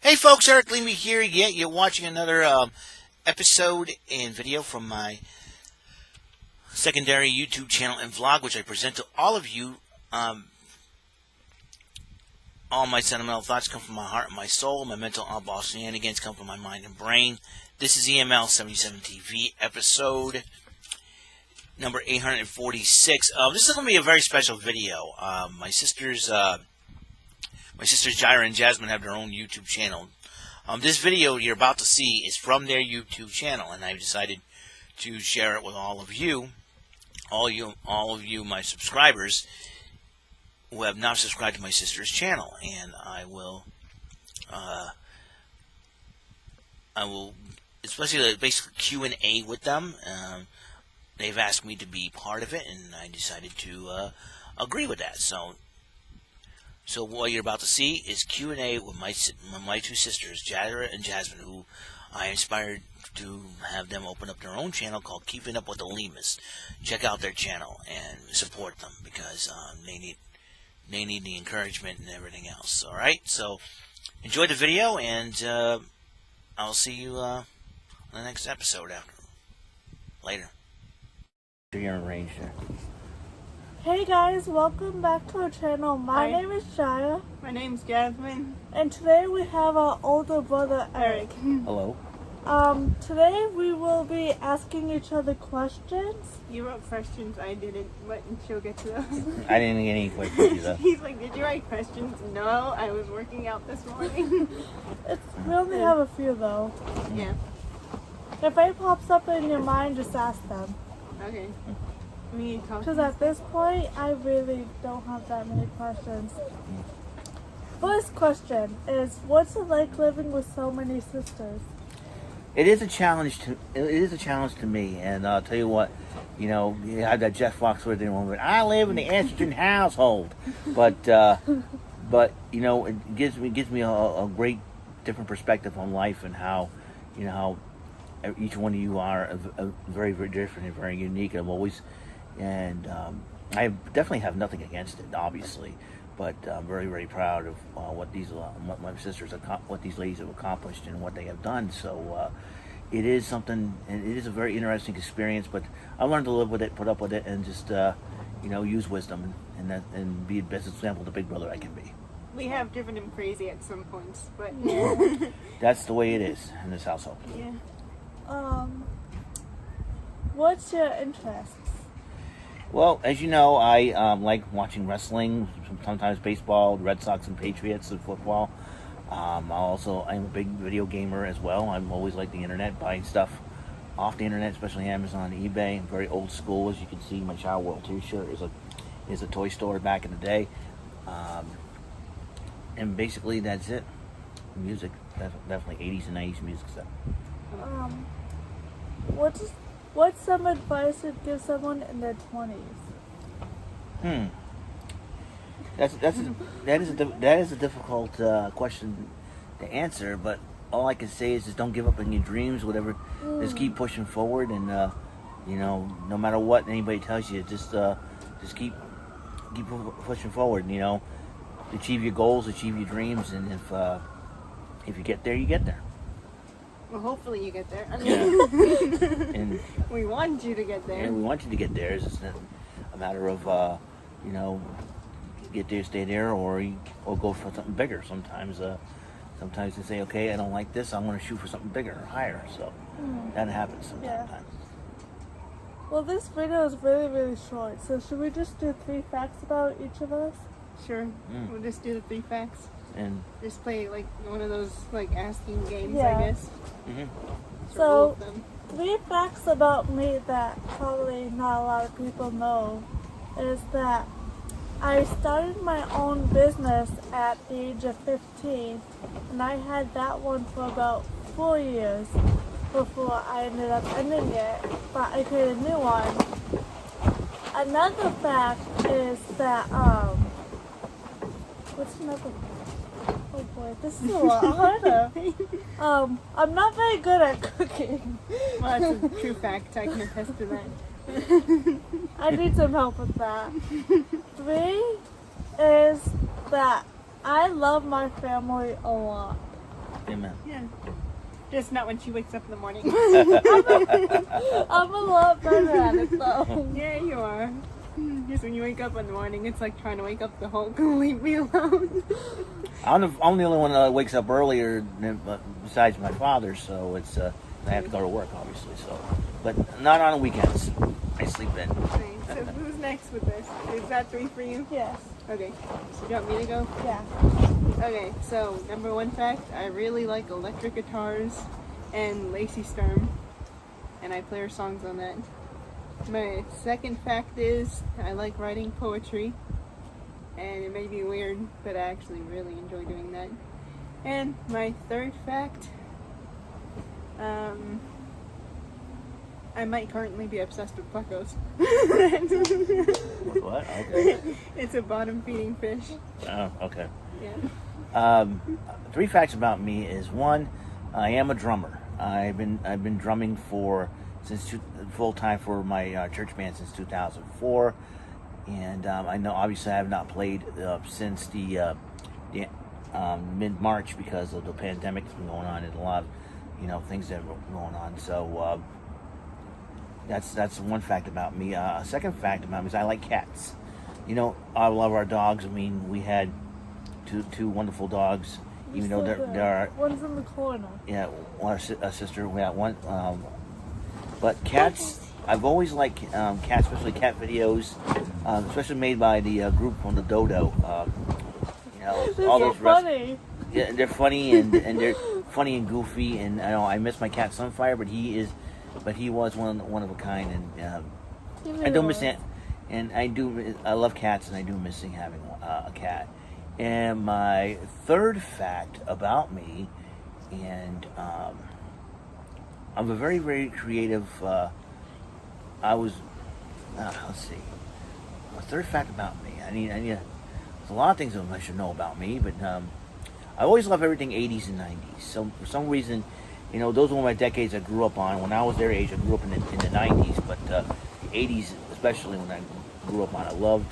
Hey folks, Eric Leamy here. Yeah, you're watching another episode and video from my secondary YouTube channel and vlog, which I present to all of you. All my sentimental thoughts come from my heart and my soul. My mental oddball shenanigans come from my mind and brain. This is EML77 TV episode number 846. This is going to be a very special video. My sisters Jaira and Jasmine have their own YouTube channel. This video you're about to see is from their YouTube channel, and I decided to share it with all of you, my subscribers who have not subscribed to my sister's channel. And I will, especially basically Q&A with them. They've asked me to be part of it, and I decided to agree with that. So what you're about to see is Q&A with my two sisters, Jaira and Jasmine, who I inspired to have them open up their own channel called Keeping Up with the Lemas. Check out their channel and support them because they need the encouragement and everything else. All right, so enjoy the video, and I'll see you on the next episode later. You're arranged there. Hey guys, welcome back to our channel. My name is Jaira. My name's Jasmine. And today we have our older brother Eric. Hello. Today we will be asking each other questions. You wrote questions, I didn't, but she'll get to those. I didn't get any questions either. He's like, did you write questions? No, I was working out this morning. We only have a few though. Yeah. If any pops up in your mind, just ask them. Okay. Because at this point, I really don't have that many questions. First question is, what's it like living with so many sisters? It is a challenge to me, and I'll tell you what, you have that Jeff Foxworthy moment. I live in the Anderson household, but it gives me a great different perspective on life and how each one of you are very, very different and very unique. I definitely have nothing against it, obviously, but I'm very, very proud of what my sisters, what these ladies have accomplished and what they have done. So it is something, and it is a very interesting experience. But I learned to live with it, put up with it, and just use wisdom and be the best example of the big brother I can be. We have driven him crazy at some points, but that's the way it is in this household. Yeah. What's your interests? Well, as you know, I like watching wrestling, sometimes baseball, Red Sox and Patriots, and football. I'm a big video gamer as well. I'm always like the internet, buying stuff off the internet, especially Amazon, eBay. I'm very old school, as you can see. My Child World T-shirt is a toy store back in the day, and basically that's it. Music, definitely 80s and 90s music stuff. What's some advice you'd give someone in their 20s? That is a difficult question to answer, but all I can say is just don't give up on your dreams, whatever. Just keep pushing forward, and no matter what anybody tells you, just keep pushing forward. Achieve your goals, achieve your dreams, and if you get there, you get there. Well, hopefully you get there. I mean, yeah. And we want you to get there. Yeah, we want you to get there. It's just a matter of, get there, stay there, or go for something bigger. Sometimes they say, okay, I don't like this. I'm going to shoot for something bigger or higher. So that happens sometimes. Yeah. Well, this video is really, really short. So should we just do 3 facts about each of us? Sure. We'll just do the 3 facts. And just play like one of those asking games, yeah. I guess. So 3 facts about me that probably not a lot of people know is that I started my own business at the age of 15, and I had that one for about 4 years before I ended up ending it, but I created a new one. Another fact is that what's another? Oh boy, this is a lot harder. I'm not very good at cooking. Well, that's a true fact. I can attest to that. I need some help with that. 3 is that I love my family a lot. Amen. Yeah. Just not when she wakes up in the morning. I'm a lot better at it though. Yeah, you are. Just when you wake up in the morning, it's like trying to wake up the Hulk and leave me alone. I'm the only one that wakes up earlier than, besides my father, so it's I have to go to work, obviously. So, but not on the weekends. I sleep in. Okay, so who's next with this? Is that 3 for you? Yes. Okay, so you want me to go? Yeah. Okay, so number 1 fact, I really like electric guitars and Lacey Sturm, and I play her songs on that. My 2nd fact is I like writing poetry, and it may be weird, but I actually really enjoy doing that. And my 3rd fact, I might currently be obsessed with pluckos. What? Okay. It's a bottom feeding fish. Oh, okay. Yeah. 3 facts about me is 1, I am a drummer. I've been drumming full time for my church band since 2004, and I know obviously I have not played since the mid March because of the pandemic that's been going on and a lot of things that are going on. So that's 1 fact about me. 2nd fact about me is I like cats. I love our dogs. I mean, we had two wonderful dogs. Even though there are one's in the corner. Yeah, a sister. We have one. But cats, I've always liked cats, especially cat videos, especially made by the group from the Dodo. All those funny. Yeah, they're funny and they're funny and goofy. And I miss my cat Sunfire, but he was one of a kind. And I don't miss it. And I love cats, and I do miss having a cat. And my 3rd fact about me, and I'm a very, very creative. Let's see. My 3rd fact about me. There's a lot of things that I should know about me, but I always love everything 80s and 90s. So for some reason, those were my decades I grew up on. When I was their age, I grew up in the 90s, but the 80s, especially when I grew up on, I loved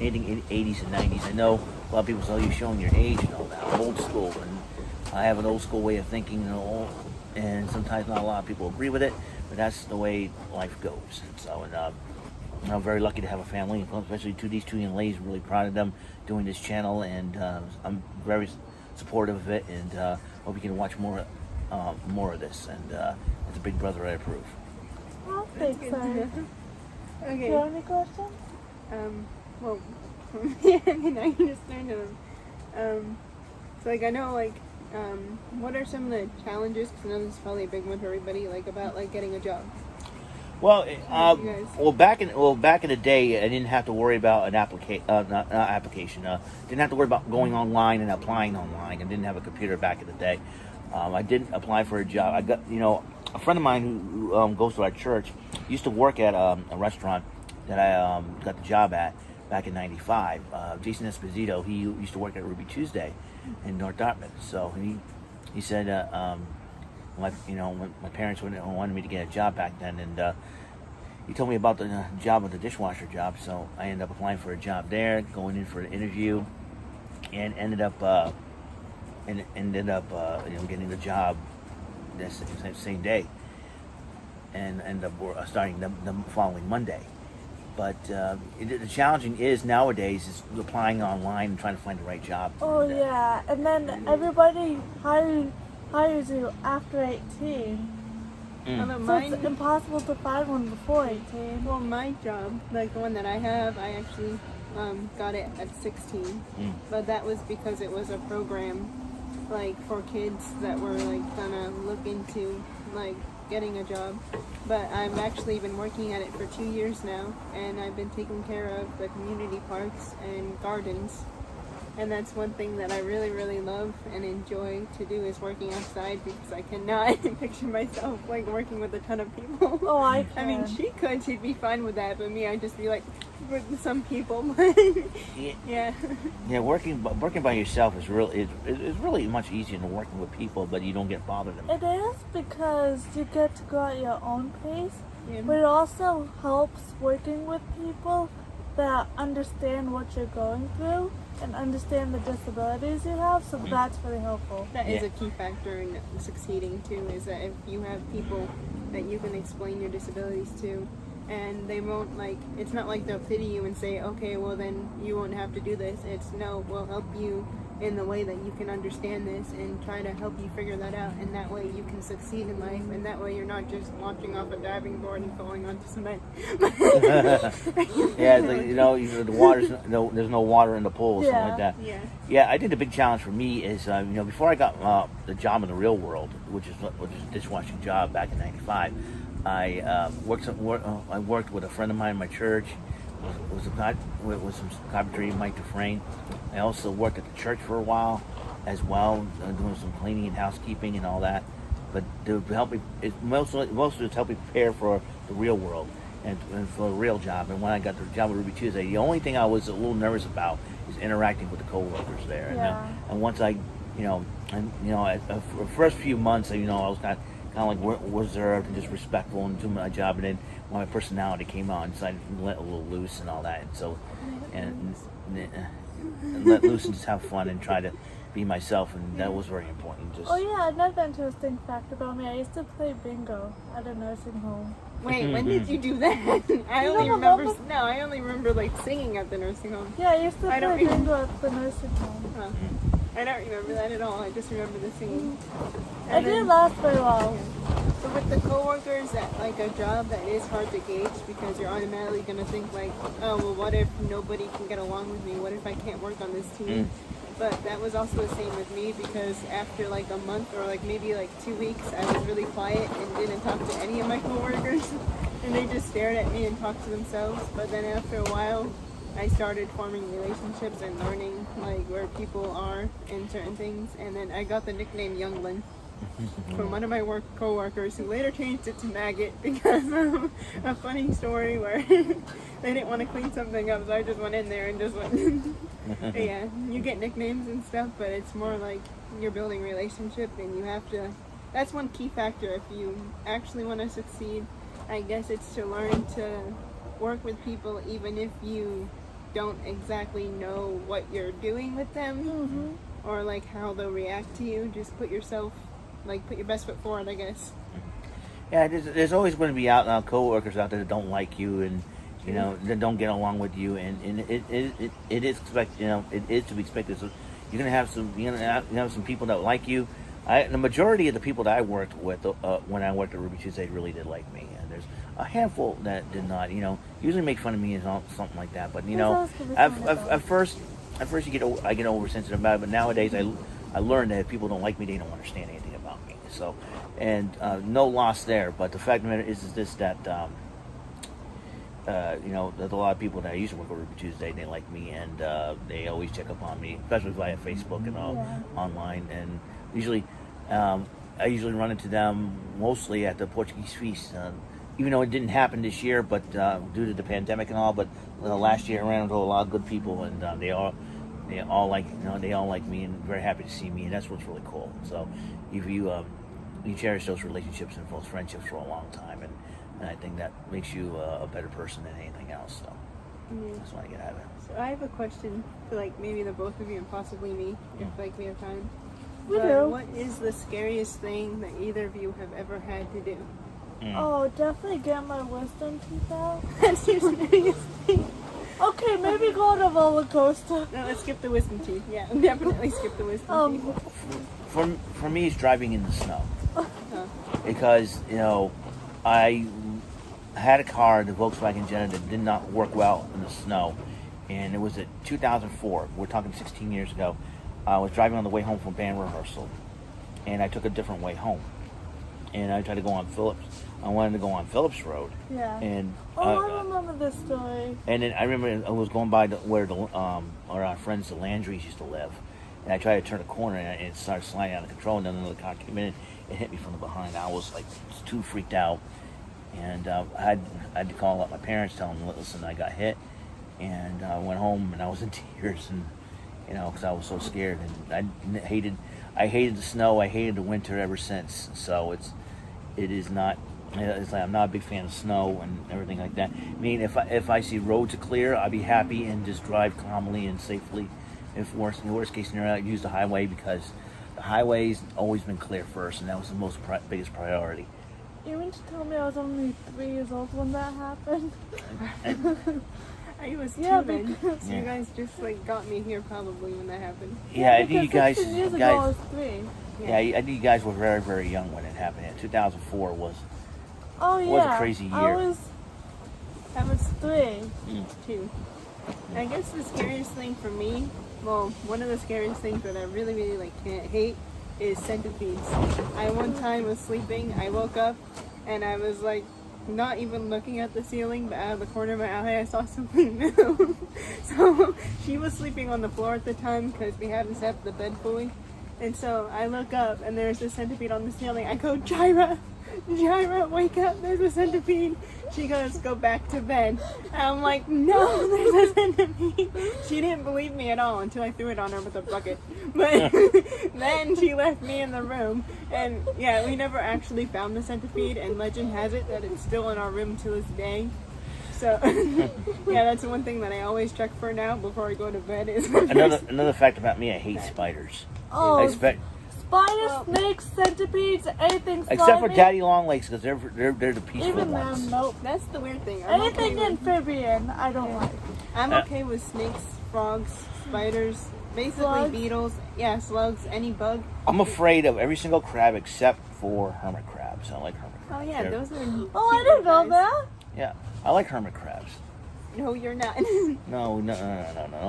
anything 80s and 90s. I know a lot of people say, you're showing your age and all that. I'm old school, and I have an old school way of thinking, and sometimes not a lot of people agree with it, but that's the way life goes. And so, I'm very lucky to have a family, especially these 2 young ladies. I'm really proud of them doing this channel, and I'm very supportive of it, and hope you can watch more of this. And as a big brother, I approve. I think so. Okay. Do you have any questions? Well, I mean, I understand them. So, I know, what are some of the challenges? Because I know this is probably a big one for everybody, about, getting a job. Well, back in the day, I didn't have to worry about an application. Didn't have to worry about going online and applying online. I didn't have a computer back in the day. I didn't apply for a job. I got, a friend of mine who goes to our church used to work at a restaurant that I got the job at back in '95. Jason Esposito, he used to work at Ruby Tuesday in North Dartmouth. So he said, when my parents wanted me to get a job back then, and he told me about the job, the dishwasher job. So I ended up applying for a job there, going in for an interview, and ended up getting the job the same day, and ended up starting the following Monday. But the challenging is nowadays is applying online and trying to find the right job. Oh yeah, and then everybody hires you after 18. Although So it's impossible to find one before 18. Well, my job, the one that I have, I actually got it at 16. But that was because it was a program, for kids that were, gonna look into, getting a job. But I've actually been working at it for 2 years now, and I've been taking care of the community parks and gardens. And that's one thing that I really, really love and enjoy to do is working outside, because I cannot picture myself working with a ton of people. Oh, I can. I mean, she'd be fine with that, but me, I'd just be with some people. Yeah. Yeah, working by yourself is really much easier than working with people, but you don't get bothered. It is because you get to go at your own pace, Yeah. but it also helps working with people that understand what you're going through. and understand the disabilities you have, so that's really helpful. That is Yeah. a key factor in succeeding too, is that if you have people that you can explain your disabilities to, and they won't it's not like they'll pity you and say, okay, well then you won't have to do this. It's no, we'll help you in the way that you can understand this and try to help you figure that out, and that way you can succeed in life, and that way you're not just launching off a diving board and falling onto cement. Yeah, the water's there's no water in the pool or something like that. Yeah. Yeah, I think the big challenge for me is, before I got the job in the real world, which is a dishwashing job back in '95, I worked with a friend of mine in my church. Was some carpentry, Mike Dufresne. I also worked at the church for a while, as well, doing some cleaning and housekeeping and all that. But to help me, mostly to help me prepare for the real world and for a real job. And when I got the job at Ruby Tuesday, the only thing I was a little nervous about is interacting with the coworkers there. Yeah. And once I, the first few months, I was kind of like reserved and just respectful and doing my job. And then when my personality came out, I decided to let a little loose and all that. And so, and let loose and just have fun and try to be myself, and that was very important. Oh yeah, another interesting fact about me, I used to play bingo at a nursing home. Wait, when did you do that? I only remember singing at the nursing home. Yeah, I used to I don't play bingo at the nursing home. Huh. I don't remember that at all. I just remember the singing. It didn't last very long. So with the coworkers at a job that is hard to gauge, because you're automatically gonna think oh well, what if nobody can get along with me? What if I can't work on this team? But that was also the same with me, because after a month or maybe 2 weeks, I was really quiet and didn't talk to any of my coworkers, and they just stared at me and talked to themselves. But then after a while, I started forming relationships and learning where people are in certain things, and then I got the nickname Younglin from one of my co-workers, who later changed it to Maggot because of a funny story where they didn't want to clean something up, so I just went in there and just went. Yeah, you get nicknames and stuff, but it's more like you're building relationship, and you have to. That's one key factor if you actually want to succeed. I guess it's to learn to work with people, even if you don't exactly know what you're doing with them, or how they'll react to you. Just put yourself, put your best foot forward, I guess. Yeah, there's always going to be coworkers out there that don't like you, and that don't get along with you, and it is to be expected. So you're gonna have some people that like you. The majority of the people that I worked with when I worked at Ruby Tuesday really did like me, and there's a handful that did not. Usually make fun of me and something like that. But at first I get oversensitive about it. But nowadays I learned that if people don't like me, they don't understand anything about me. So, and no loss there. But the fact of the matter is this, that there's a lot of people that I used to work with Ruby Tuesday, and they like me, and they always check up on me, especially via Facebook and all online. And usually, I usually run into them mostly at the Portuguese feast. Even though it didn't happen this year, but due to the pandemic and all, but last year I ran into a lot of good people, and they all like me and very happy to see me, and that's what's really cool. So, if you cherish those relationships and those friendships for a long time, and I think that makes you a better person than anything else. So, I just want to get out of it. So I have a question for maybe the both of you and possibly me, if we have time. We do. What is the scariest thing that either of you have ever had to do? Oh, definitely get my wisdom teeth out. That's your scariest thing. Okay, maybe go on a roller coaster. No, let's skip the wisdom teeth. Yeah, definitely skip the wisdom teeth. For me, it's driving in the snow, because I had a car, the Volkswagen Jetta, that did not work well in the snow, and it was at 2004. We're talking 16 years ago. I was driving on the way home from band rehearsal, and I took a different way home, and I tried to go on Phillips. I wanted to go on Phillips Road. Yeah. And I remember this story. And then I remember I was going by where our friends the Landrys used to live, and I tried to turn a corner, and it started sliding out of control. And then another car came in and hit me from the behind. I was too freaked out, and I had to call up my parents, tell them, listen, I got hit, and I went home and I was in tears, and because I was so scared, and I hated the snow. I hated the winter ever since. So it is not. It's I'm not a big fan of snow and everything like that. I mean, if I see roads are clear, I'll be happy and just drive calmly and safely. if in the worst case scenario, I'd use the highway because the highway's always been clear first, and that was the biggest priority. You meant to tell me I was only 3 years old when that happened? I was 2 Yeah, then. So Yeah. you guys just like got me here probably when that happened. Yeah, I think you because guys, 16 years ago I was 3. yeah, I think you guys were very, very young when it happened. Yeah, 2004 was Oh yeah. was a crazy year. I was 3. Too. I guess the scariest thing for me, well, one of the scariest things that I really, really like can't hate is centipedes. I one time was sleeping, I woke up and I was like not even looking at the ceiling, but out of the corner of my eye I saw something move. So she was sleeping on the floor at the time because we hadn't set up the bed fully. And so I look up and there's a centipede on the ceiling. I go, Jaira, wake up, there's a centipede. She goes, go back to bed. And I'm like, no, there's a centipede. She didn't believe me at all until I threw it on her with a bucket. But then she left me in the room. And yeah, we never actually found the centipede. And legend has it that it's still in our room to this day. So yeah, that's the one thing that I always check for now before I go to bed. Is another fact about me, I hate spiders. Oh, I expect, spiders, snakes, centipedes, anything slimy. except for daddy long legs, because they're the peaceful Even ones. them, nope. That's the weird thing. I'm Anything okay with- amphibian, I don't like. I'm okay with snakes, frogs, spiders, basically Slugs? beetles, yeah, slugs, any bug. I'm afraid of every single crab except for hermit crabs. I like hermit Oh crabs. yeah, They're- those are. Oh, I didn't know that. Yeah, I like hermit crabs. No, you're not. No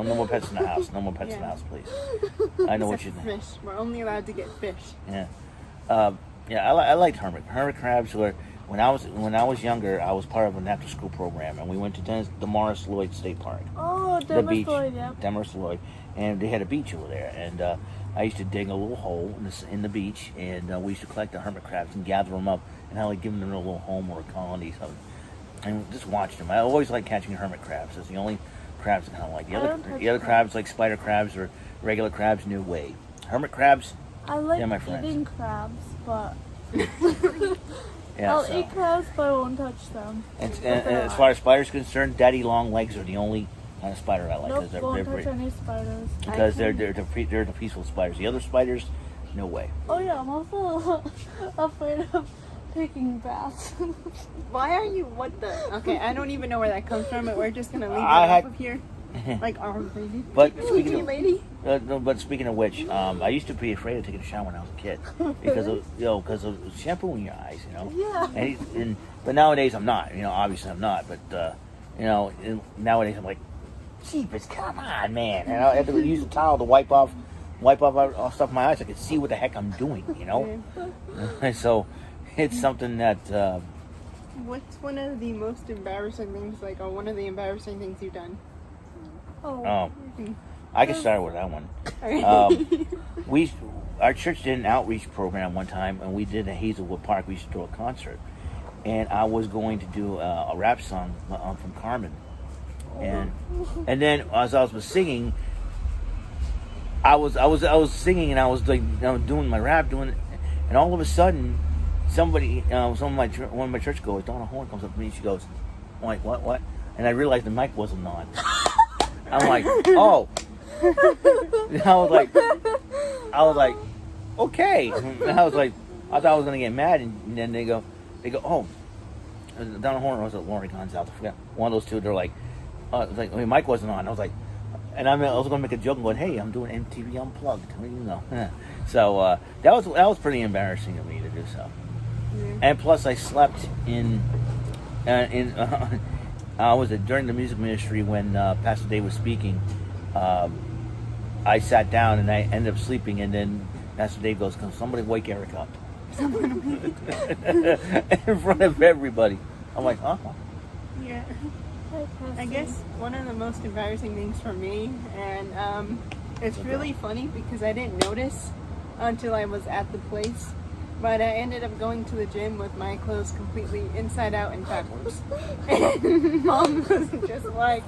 more pets in the house. No more pets in the Yeah. house, please. I know what you Except think. fish. We're only allowed to get fish. Yeah, I liked hermit crabs. Were when I was younger, I was part of an after-school program, and we went to the Morris Lloyd State Park, Oh, the beach, Demonstrated, yeah. Demarest Lloyd, and they had a beach over there, and I used to dig a little hole in the beach, and we used to collect the hermit crabs and gather them up, and I like give them a little home or a colony, something, and just watch them. I always like catching hermit crabs. It's the only crabs I kind of like. I don't touch The other crabs like spider crabs or regular crabs, no way. Hermit crabs, I like Yeah, my friends. eating crabs, but yeah. I'll so. eat crabs, but I won't touch them. And as far as spiders are concerned, daddy long legs are the only kind of spider I like Nope, they're won't touch pretty- any spiders. because I they're the peaceful spiders. The other spiders, no way. Oh yeah, I'm also afraid of taking baths. Why are you? What the? Okay, I don't even know where that comes from, but we're just gonna leave I it had- off of here. Like our lady. But PG speaking of- lady. No, but speaking of which, I used to be afraid of taking a shower when I was a kid because of shampoo in your eyes, Yeah. But nowadays I'm not. Obviously I'm not. But nowadays I'm like, jeepers, come on, man! And I have to use a towel to wipe off all stuff in my eyes. I can see what the heck I'm doing. So it's something that. What's one of the most embarrassing things, or one of the embarrassing things you've done? Oh. I can start with that one. Alright. Our church did an outreach program one time, and we did at Hazelwood Park. We used to do a concert, and I was going to do a rap song from Carmen, and then as I was singing, I was singing, and I was like doing my rap, and all of a sudden, somebody, one of my churchgoers, Donna Horn, comes up to me. She goes, I'm like, what? And I realized the mic wasn't on. I'm like, oh. I was like, okay. And I was like, I thought I was gonna get mad, and then they go, oh, Donna Horn, or was it Lori Gonzalez? I forgot. One of those two. They're like, my mic wasn't on. I was like, and I was gonna make a joke, going, hey, I'm doing MTV Unplugged. So that was pretty embarrassing of me to do so. Yeah. And plus, I slept during the music ministry when Pastor Dave was speaking. I sat down and I ended up sleeping, and then Pastor Dave goes, "Can somebody wake Eric up?" In front of everybody. I'm like, huh? Yeah. I guess one of the most embarrassing things for me, and it's really funny because I didn't notice until I was at the place, but I ended up going to the gym with my clothes completely inside out and backwards. And Mom was just like,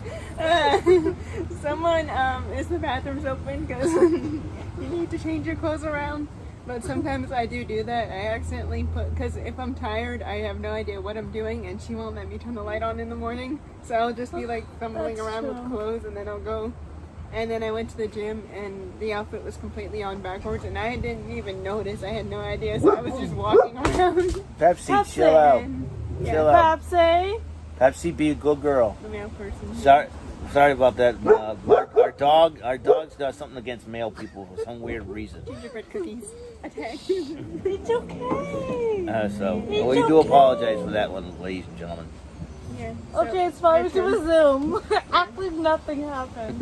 someone, is the bathrooms open? Because you need to change your clothes around. But sometimes I do that. I accidentally because if I'm tired, I have no idea what I'm doing, and she won't let me turn the light on in the morning. So I'll just be like fumbling That's around true. with clothes, and then I'll go And then I went to the gym, and the outfit was completely on backwards, and I didn't even notice. I had no idea, so I was just walking around. Pepsi, chill out. And, Chill out. Pepsi. Pepsi, be a good girl. The male person. Sorry about that. Our dog's got something against male people for some weird reason. Gingerbread cookies. Attack. It's okay. So It's we do okay. apologize for that one, ladies and gentlemen. Yeah. Okay, it's fine. We can resume. Act like nothing happened.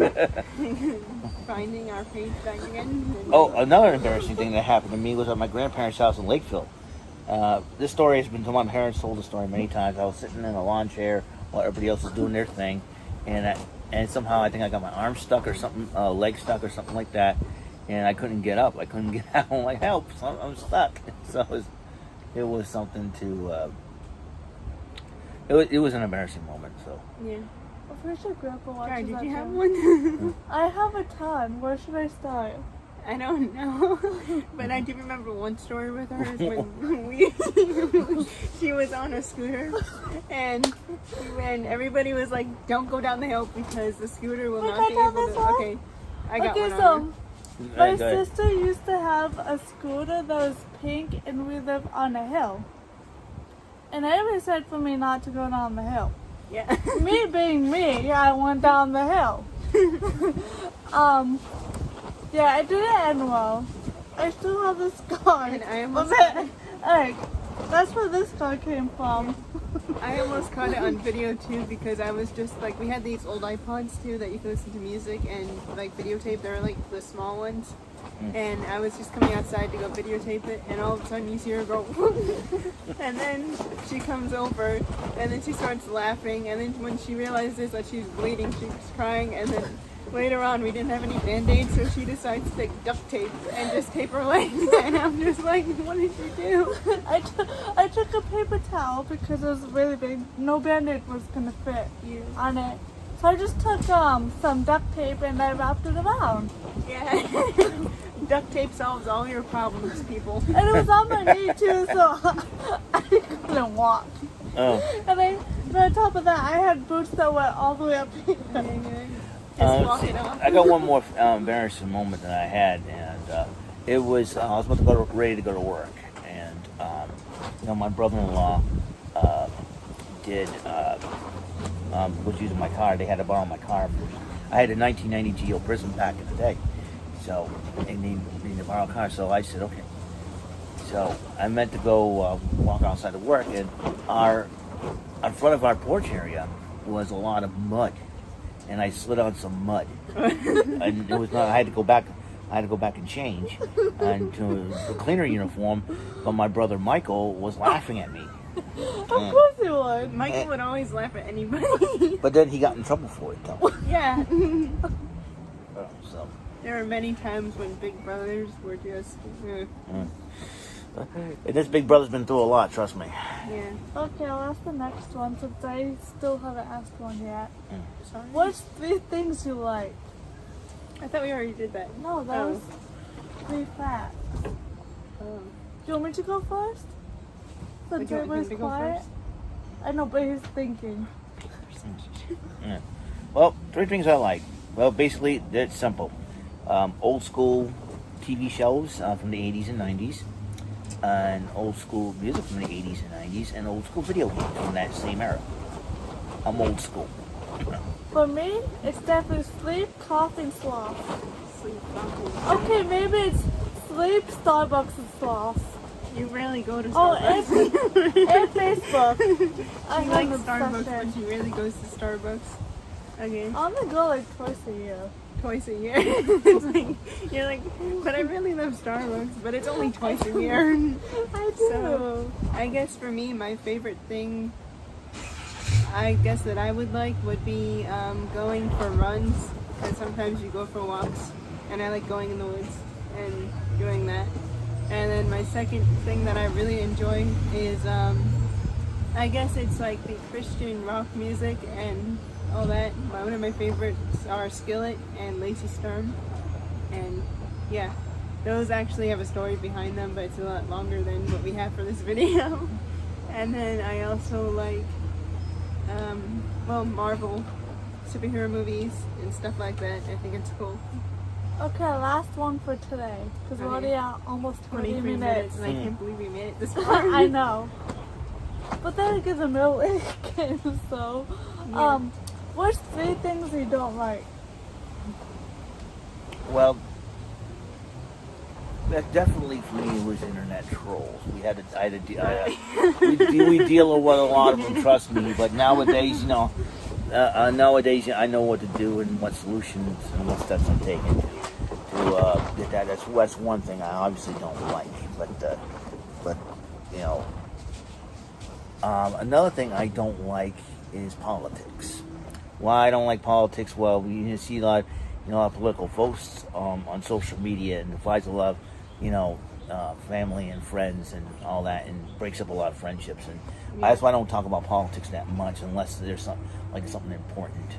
Finding our page back again. Oh, another embarrassing thing that happened to me was at my grandparents' house in Lakeville. This story has been told. My parents told the story many times. I was sitting in a lawn chair while everybody else was doing their thing, and somehow I think I got my arm stuck or something, leg stuck or something like that, and I couldn't get up. I couldn't get out. I'm like, help! So I'm stuck. So it was something to. It was an embarrassing moment. So. Yeah. I'm pretty sure Grandpa watches Sorry, did that you have too. one? I have a ton. Where should I start? I don't know, but I do remember one story with her is when she was on a scooter, and when everybody was like, "Don't go down the hill because the scooter will not be able to." Okay, I got one on her. My sister used to have a scooter that was pink, and we lived on a hill. And everybody said for me not to go down the hill. Yeah. Me being me, I went down the hill. Yeah, I didn't end well. I still have the scar. And I almost Alright, that's where this scar came from. I almost caught it on video too because I was just like, we had these old iPods too that you could listen to music and like videotape. They were like the small ones. And I was just coming outside to go videotape it, and all of a sudden you see her go, and then she comes over, and then she starts laughing, and then when she realizes that she's bleeding, she's crying, and then later on we didn't have any band-aids, so she decides to take duct tape and just tape her legs, and I'm just like, what did you do? I took a paper towel because it was really big. No band-aid was gonna fit on it. So I just took some duct tape and I wrapped it around. Yeah. Duct tape solves all your problems, people. And it was on my knee too, so I couldn't walk. Oh. And on top of that, I had boots that went all the way up here. Just walk it off. I got one more embarrassing moment that I had, and it was I was about to ready to go to work, and my brother-in-law was using my car. They had to borrow my car. I had a 1990 GL Prism back in the day, so they needed to borrow a car. So I said, okay. So I meant to go walk outside to work, and in front of our porch area was a lot of mud, and I slid on some mud, and it was not. I had to go back and change into the cleaner uniform, but my brother Michael was laughing at me. Of course he would. Michael would always laugh at anybody. But then he got in trouble for it, though. Yeah. So. There were many times when big brothers were just... And this big brother's been through a lot, trust me. Yeah. Okay, I'll ask the next one since I still haven't asked one yet. Sorry. What's 3 things you like? I thought we already did that. No, that was 3 facts. Oh. Do you want me to go first? Since Would you want everybody's him to go quiet? first? I know, but he's thinking. Yeah. Well, 3 things I like. Well, basically, it's simple. Old school TV shows from the 80s and 90s. And old school music from the 80s and 90s. And old school video games from that same era. I'm old school. For me, it's definitely sleep, coffee, and sloth. Sleep, coffee. Okay, maybe it's sleep, Starbucks, and sloth. You rarely go to Oh, Starbucks. and Facebook. I She have likes an Starbucks, obsession. but she rarely goes to Starbucks. Okay. I'm gonna go like twice a year. Twice a year. It's like, you're like, but I really love Starbucks, but it's only twice a year. I do. So, I guess for me, my favorite thing, I guess that I would like would be going for runs, and sometimes you go for walks, and I like going in the woods and doing that. And then my second thing that I really enjoy is, I guess it's like the Christian rock music and all that. One of my favorites are Skillet and Lacey Sturm. And yeah, those actually have a story behind them, but it's a lot longer than what we have for this video. And then I also like, Marvel superhero movies and stuff like that. I think it's cool. Okay, last one for today. Because we're already at almost 20 minutes. And I can't believe we made it this far. I know. But that gives a middle game, so. Yeah. What's 3 things you don't like? Well, that definitely for me was internet trolls. We had to, we deal with a lot of them. Trust me. But nowadays, you know, nowadays I know what to do and what solutions and what steps I'm taking to get that. That's one thing I obviously don't like. But you know, another thing I don't like is politics. Why I don't like politics? Well, you see a lot of political posts on social media, and divides a lot of, family and friends and all that, and breaks up a lot of friendships. And that's why I don't talk about politics that much, unless there's something important,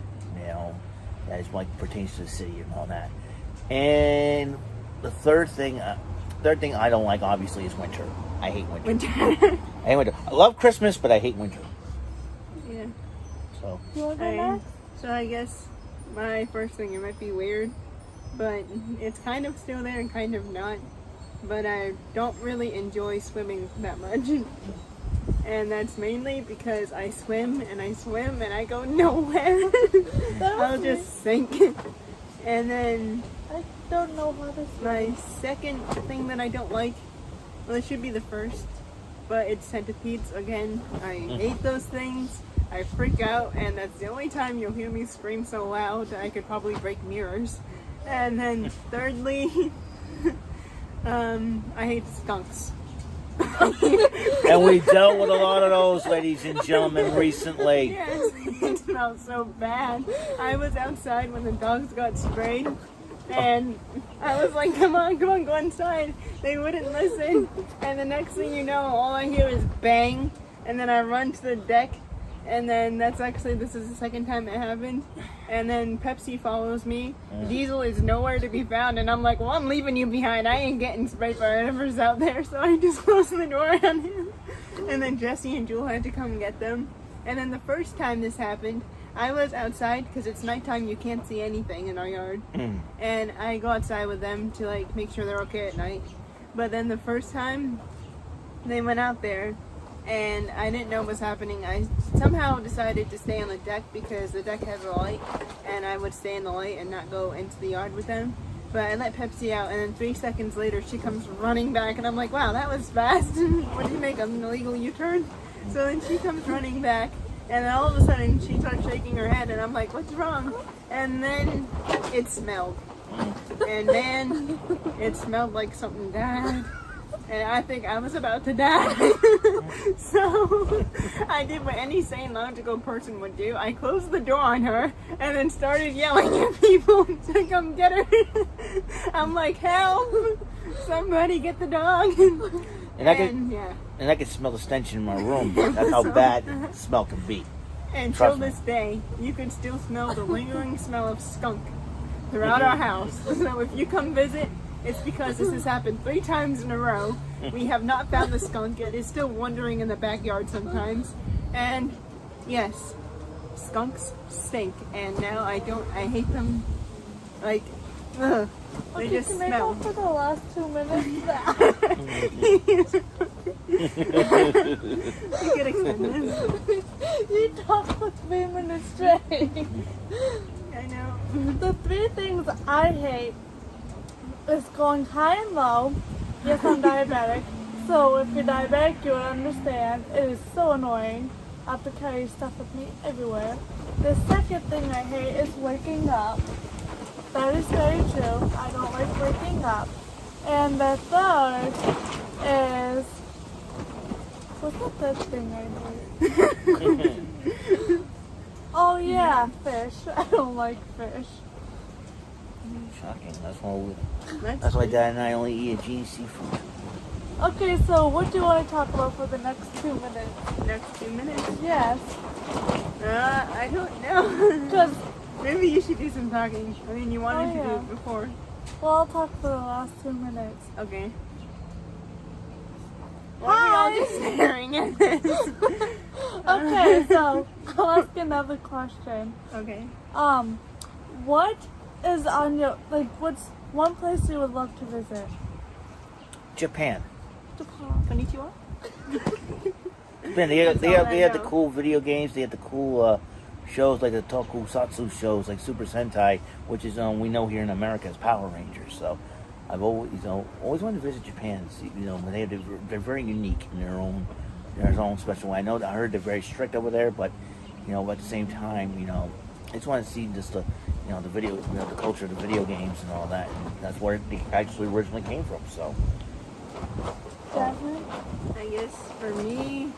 that is like pertains to the city and all that. And the third thing I don't like, obviously, is winter. I hate winter. I hate winter. I love Christmas, but I hate winter. Yeah. So. You want to go next? So I guess my first thing, it might be weird, but it's kind of still there and kind of not. But I don't really enjoy swimming that much. And that's mainly because I swim and I go nowhere. I'll just sink. And then I don't know how to swim. my second thing that I don't like, well, it should be the first, but it's centipedes again. I hate those things. I freak out, and that's the only time you'll hear me scream so loud that I could probably break mirrors. And then thirdly, I hate skunks. And we dealt with a lot of those, ladies and gentlemen, recently. Yes, it smells so bad. I was outside when the dogs got sprayed, and I was like, come on, go inside. They wouldn't listen. And the next thing you know, all I hear is bang, and then I run to the deck. And then this is the second time it happened. And then Pepsi follows me. Diesel is nowhere to be found. And I'm like, well, I'm leaving you behind. I ain't getting sprayed by whatever's out there. So I just closed the door on him. And then Jesse and Jewel had to come get them. And then the first time this happened, I was outside because it's nighttime. You can't see anything in our yard. And I go outside with them to make sure they're okay at night. But then the first time, they went out there. And I didn't know what was happening. I somehow decided to stay on the deck because the deck has a light, and I would stay in the light and not go into the yard with them. But I let Pepsi out, and then 3 seconds later, she comes running back, and I'm like, wow, that was fast. What did you make, an illegal U-turn? So then she comes running back, and then all of a sudden, she starts shaking her head, and I'm like, what's wrong? And then it smelled. And man, it smelled like something died. And I think I was about to die. So I did what any sane, logical person would do. I closed the door on her and then started yelling at people to come get her. I'm like, help! Somebody get the dog. And I could smell the stench in my room. That's how bad the smell can be. And Trust till me. this day, you can still smell the lingering smell of skunk throughout our house. So if you come visit, it's because this has happened 3 times in a row. We have not found the skunk. It is still wandering in the backyard sometimes. And yes, skunks stink. And now I hate them. Ugh. They just can I smell. go for the last 2 minutes? You can extend this. You talked for 3 minutes straight. I know. The 3 things I hate is going high and low. Yes, I'm diabetic. So if you're diabetic, you would understand. It is so annoying. I have to carry stuff with me everywhere. The second thing I hate is waking up. That is very true. I don't like waking up. And the third is... What's the third thing I hate? Oh yeah, fish. I don't like fish. Shocking. That's why Dad and I only eat Gene seafood. Okay, so what do you want to talk about for the next 2 minutes? Next 2 minutes? Yes. I don't know. Because, Maybe you should do some talking. I mean, you wanted to do yeah. it before. well, I'll talk for the last 2 minutes. Okay. What are we all all just staring at this. Okay, so I'll ask another question. Okay. What is on your, like, what's one place you would love to visit? Japan. Japan. Konnichiwa? Man, they That's all I had the know. cool video games. They had the cool shows like the tokusatsu shows like Super Sentai, which is we know here in America as Power Rangers. So I've always always wanted to visit Japan. And see, when they're very unique in their own special way. I heard they're very strict over there, but at the same time, I just want to see just the the video, the culture of the video games and all that. And that's where they actually originally came from. So. Jasmine? I guess for me,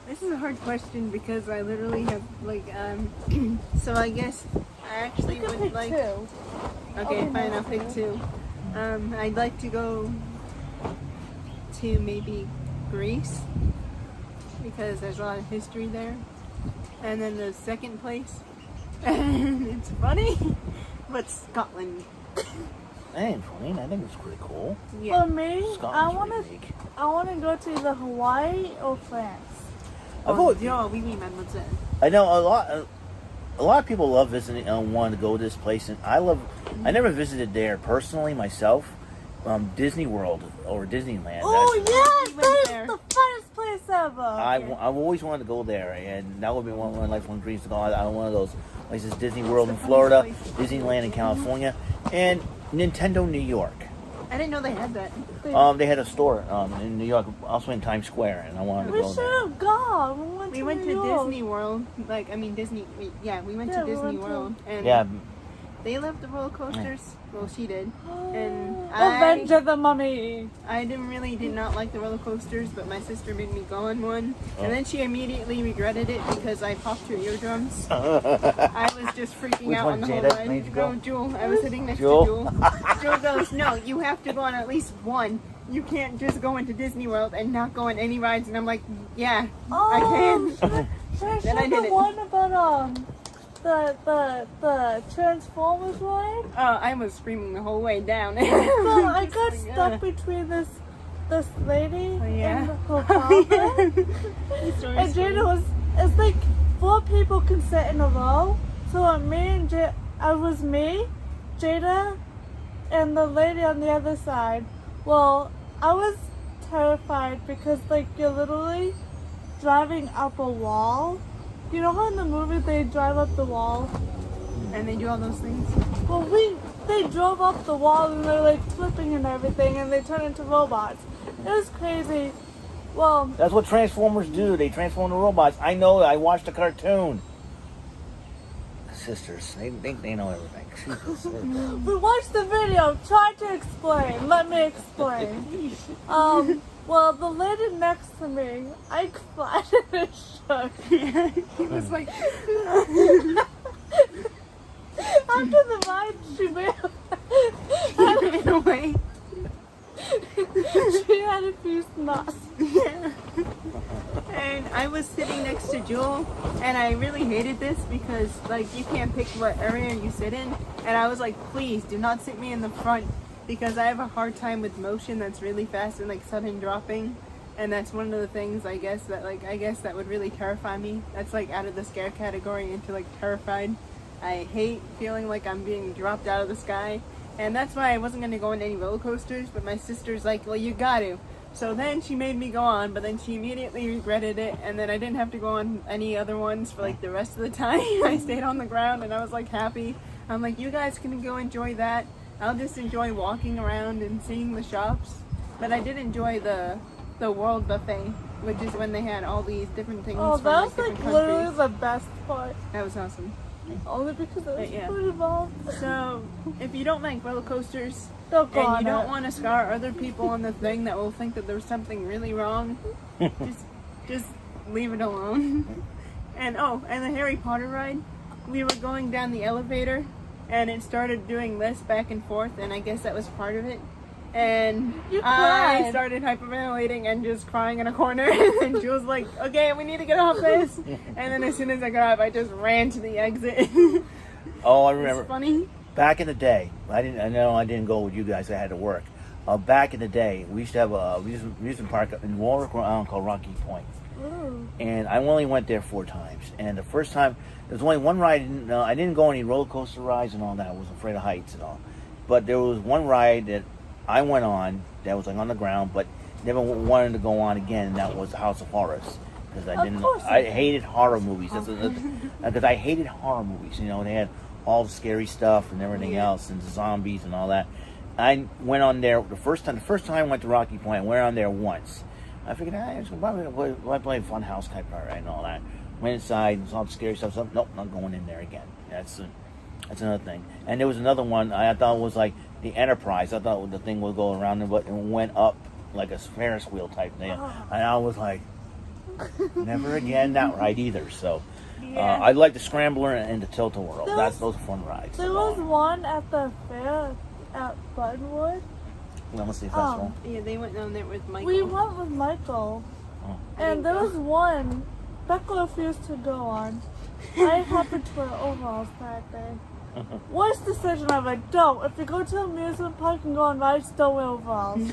this is a hard question because I literally have so I guess I actually You can would pick like. two. Okay, fine, I'll pick two. I'd like to go to maybe Greece because there's a lot of history there, and then the second place, and it's funny, but Scotland. Man, Pauline, I think it's pretty cool. Yeah. For me, Scotland's unique. I wanna go to either Hawaii or France. I've always, Oui, mademoiselle. I know a lot of people love visiting, want to go to this place, and I never visited there personally myself. Disney World or Disneyland. Oh yes, We went that there. is the funnest place ever. I've always wanted to go there, and that would be one of my lifelong dreams to go. I one of those places: Disney World in Florida, Disneyland in California, and Nintendo New York. I didn't know they had that. They had a store in New York, also in Times Square, and I wanted to We go should there. have gone. We went New to York. Disney World. We went to Yeah, we Disney went to- World. And Yeah, they loved the roller coasters. Well, she did. And Revenge of the Mummy. I did not like the roller coasters, but my sister made me go on one. Oh. And then she immediately regretted it because I popped her eardrums. I was just freaking Which out one, on the whole Jada, ride. made you go? No, Jewel. I was sitting next Jewel? to Jewel. Jewel goes, no, you have to go on at least one. You can't just go into Disney World and not go on any rides. And I'm like, yeah, I can. Should I Then I show did the it. one about the Transformers ride? I was screaming the whole way down. So I got Just like, stuck between this lady yeah. and her Oh, father. yeah. And Jada it's like 4 people can sit in a row. So I was me, Jada, and the lady on the other side. Well, I was terrified because you're literally driving up a wall. You know how in the movie they drive up the wall? And they do all those things. Well, they drove up the wall and they're flipping and everything, and they turn into robots. It was crazy. Well, that's what Transformers do. They transform into robots. I know. I watched the cartoon. Sisters, they know everything. we watched the video. Try to explain. Let me explain. Well, the lady next to me, I cried and shook. He was like, After the ride, she ran away. she had a few snots. Yeah. And I was sitting next to Jewel, and I really hated this because you can't pick what area you sit in. And I was like, please do not sit me in the front because I have a hard time with motion that's really fast and sudden dropping. And that's one of the things I guess that would really terrify me. That's out of the scare category into terrified. I hate feeling like I'm being dropped out of the sky. And that's why I wasn't going to go on any roller coasters, but my sister's like, well, you got to. So then she made me go on, but then she immediately regretted it, and then I didn't have to go on any other ones for the rest of the time. I stayed on the ground, and I was happy. I'm like, you guys can go enjoy that. I'll just enjoy walking around and seeing the shops. But I did enjoy the World Buffet, which is when they had all these different things Oh, from that was different literally countries. the best part. That was awesome. Only because I was Yeah. food involved. So, if you don't like roller coasters, Don't go and on you don't it. want to scar other people on the thing that will think that there's something really wrong, just leave it alone. And the Harry Potter ride, we were going down the elevator, and it started doing this back and forth, and I guess that was part of it. And You I cried. started hyperventilating and just crying in a corner. And Jules like, okay, we need to get off this. And then as soon as I got off, I just ran to the exit. Oh, I remember. It's funny. Back in the day, I didn't go with you guys. I had to work. back in the day, we used to have a amusement park in Warwick, Rhode Island called Rocky Point. Ooh. And I only went there 4 times. And the first time, there was only one ride. I didn't go any roller coaster rides and all that. I was afraid of heights and all. But there was one ride that I went on that was like on the ground, but never wanted to go on again. And that was the House of Horrors, because I hated horror movies. Because I hated horror movies. You know, they had all the scary stuff and everything else, and the zombies and all that. I went on there the first time I went to Rocky Point. I went on there once. I figured, it's probably play a fun house type ride and all that. Went inside and saw the scary stuff. So, nope, not going in there again. That's another thing. And there was another one I thought was like the Enterprise. I thought the thing would go around and went up like a Ferris wheel type thing. And I was like, never again that ride either. So I like the Scrambler and the Tilt-A-Whirl. Those are fun rides. There was one at the fair at Buttonwood. Let's see festival. Yeah, they went down there with Michael. We went with Michael. Oh. And there was one Becca refused to go on. I happened to wear overalls that day. Worst decision ever. Don't. If you go to an amusement park and go on rides, don't wear overalls.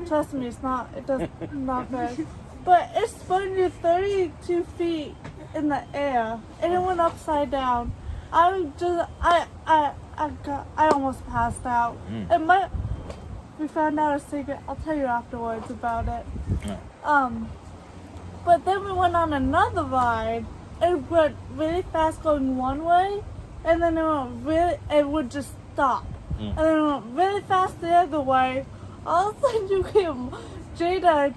Trust me, it does not good. But it spun you 32 feet in the air, and it went upside down. I almost passed out. We found out a secret. I'll tell you afterwards about it. But then we went on another ride. It went really fast going one way, and then it would just stop. And then it went really fast the other way. All of a sudden you hear Jada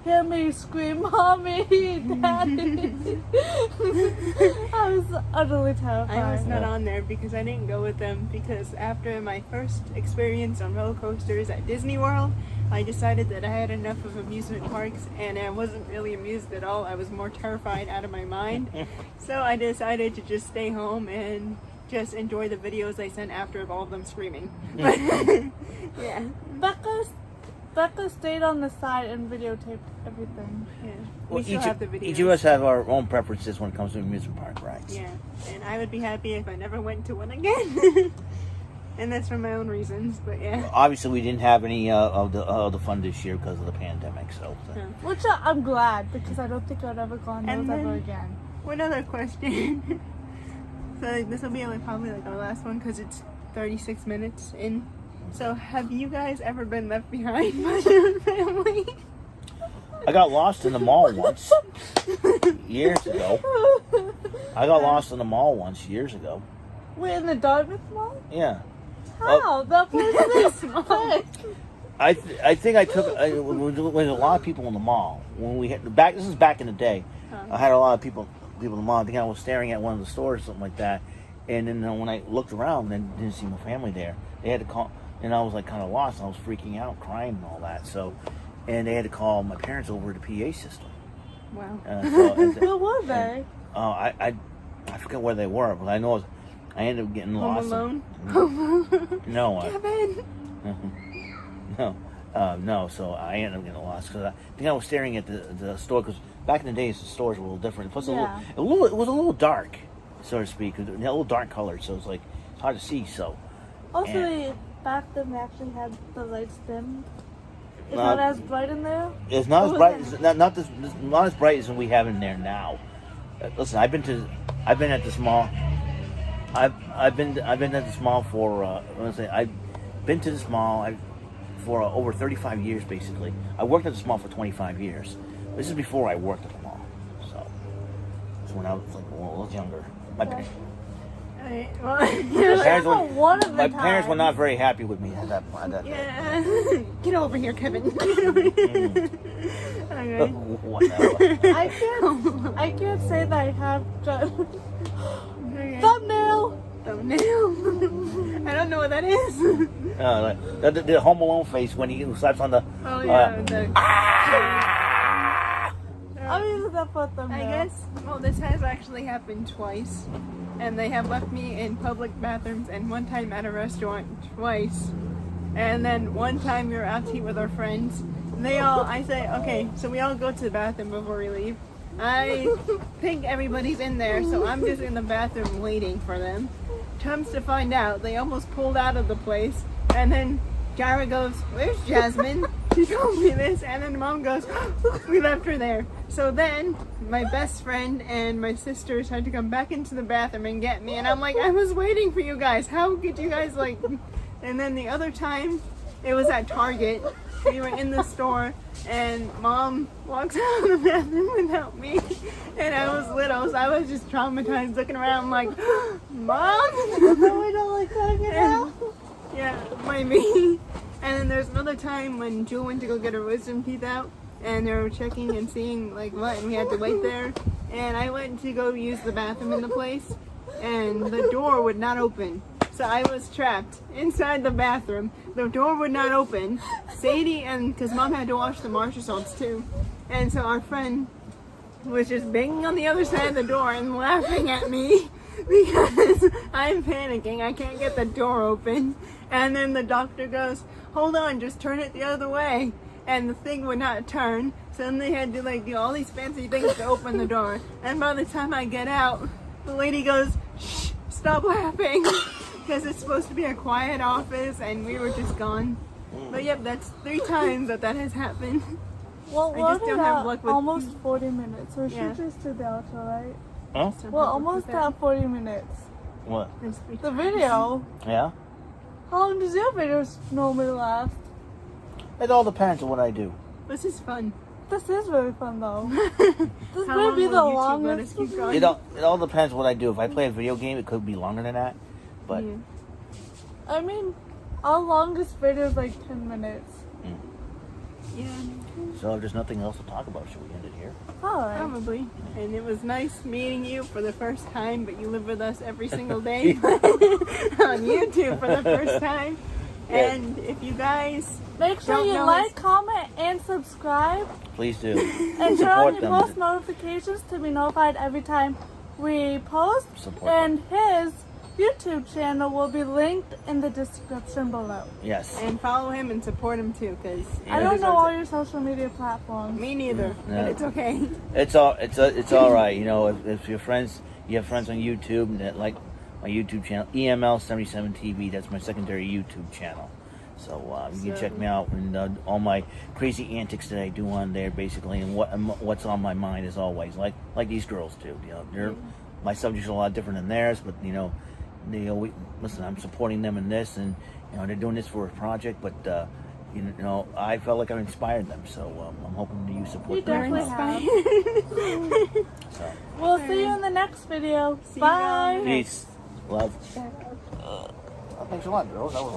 hear me scream, "Mommy, Daddy!" I was utterly terrified. I was not on there because I didn't go with them, because after my first experience on roller coasters at Disney World, I decided that I had enough of amusement parks, and I wasn't really amused at all. I was more terrified out of my mind. So I decided to just stay home and just enjoy the videos they sent after of all of them screaming. Yeah. Becca stayed on the side and videotaped everything. Yeah. Well, We still have the videos. each of us have our own preferences when it comes to amusement park rides. Yeah, and I would be happy if I never went to one again. And that's for my own reasons, but yeah. Obviously, we didn't have any of the fun this year because of the pandemic. So. Yeah. Which I'm glad, because I don't think I'd ever go on those ever again. One other question. So this will be probably our last one, because it's 36 minutes in. So have you guys ever been left behind by your family? I got lost in the mall once, years ago. I got lost in the mall once, years ago. Wait, in the Dartmouth Mall? Yeah. How? That place is small. I think I took. There was a lot of people in the mall when we had back. This is back in the day. I had a lot of people in the mall. I think I was staring at one of the stores, something like that. And then when I looked around and didn't see my family there, they had to call. And I was like kind of lost. I was freaking out, crying and all that. So, and they had to call my parents over to the PA system. Wow. Where were they? I forget where they were, but I know I ended up getting lost. Home Alone? No. Kevin! No. So I ended up getting lost because I think I was staring at the store, because back in the days the stores were a little different. Plus, it was a little dark, so to speak. It was a little dark colored, so it's like it's hard to see. So. Also, back then they actually had the lights dimmed. It's not as bright in there. It's not as bright. It's not as bright as we have in there now. Listen, I've been at this mall. I've been at this mall for I've been to this mall for over 35 years basically. I worked at this mall for 25 years. This is before I worked at the mall. So it's when I was like a little younger. My parents. My parents were not very happy with me at that point. Yeah. Get over here, Kevin. Get over here. Okay. Whatever. I can't say that I have done. Thumbnail. I don't know what that is. The Home Alone face when he slaps on the. Oh yeah. I'm using that for thumbnail. I guess. Well, this has actually happened twice, and they have left me in public bathrooms, and one time at a restaurant twice, and then one time we were out to eat with our friends. I say, okay, so we all go to the bathroom before we leave. I think everybody's in there, so I'm just in the bathroom waiting for them. Comes to find out, they almost pulled out of the place, and then Jara goes, "Where's Jasmine?" She told me this, and then Mom goes, "We left her there." So then my best friend and my sisters had to come back into the bathroom and get me, and I'm like, "I was waiting for you guys. How could you guys like?" And then the other time, it was at Target. We were in the store, and Mom walks out of the bathroom without me, and I was little, so I was just traumatized, looking around like, "Mom, No, we don't like hanging out. yeah, by me." And then there's another time when Jewel went to go get her wisdom teeth out, and they were checking and seeing like what, and we had to wait there. And I went to go use the bathroom in the place, and the door would not open. So I was trapped inside the bathroom. The door would not open. Sadie, and because Mom had to wash the Marcia salts too, and so our friend was just banging on the other side of the door and laughing at me because I'm panicking. I can't get the door open. And then the doctor goes, "Hold on, just turn it the other way." And the thing would not turn. So then they had to like do all these fancy things to open the door. And by the time I get out, the lady goes, "Shh, stop laughing." Because it's supposed to be a quiet office, and we were just gone. But yep, that's 3 times that has happened. Well, I we're just don't have at luck with- almost 40 minutes. We Yeah. should just do the outro, right? Huh? Well, almost at 40 minutes. What? The video. Yeah? How long does your videos normally last? It all depends on what I do. This is fun. This is really fun though. This How may long be will the YouTube let longest. us keep going? It all depends what I do. If I play a video game, it could be longer than that. But Yeah. I mean, our longest video is like 10 minutes. Yeah, so if there's nothing else to talk about, should we end it here? Alright. probably. And it was nice meeting you for the first time, but you live with us every single day on YouTube for the first time. Yeah. And if you guys Make sure Don't you know like, us. comment, and subscribe. Please do. And turn on Support your them. post notifications to be notified every time we post. Support And his YouTube channel will be linked in the description below. Yes. and follow him and support him too, because I don't know all your social media platforms. Me neither, Yeah. but it's okay. It's all right. You know, if your friends, you have friends on YouTube that like my YouTube channel, EML77 TV. That's my secondary YouTube channel. So you can check me out and all my crazy antics that I do on there, basically, and what's on my mind as always, like these girls do. You know, my subjects are a lot different than theirs, but listen, I'm supporting them in this, and they're doing this for a project, but I felt like I inspired them, so I'm hoping that you support You them. definitely as have. So, We'll see you in the next video. See you Bye. guys. peace, love. Thanks a lot, girls. That was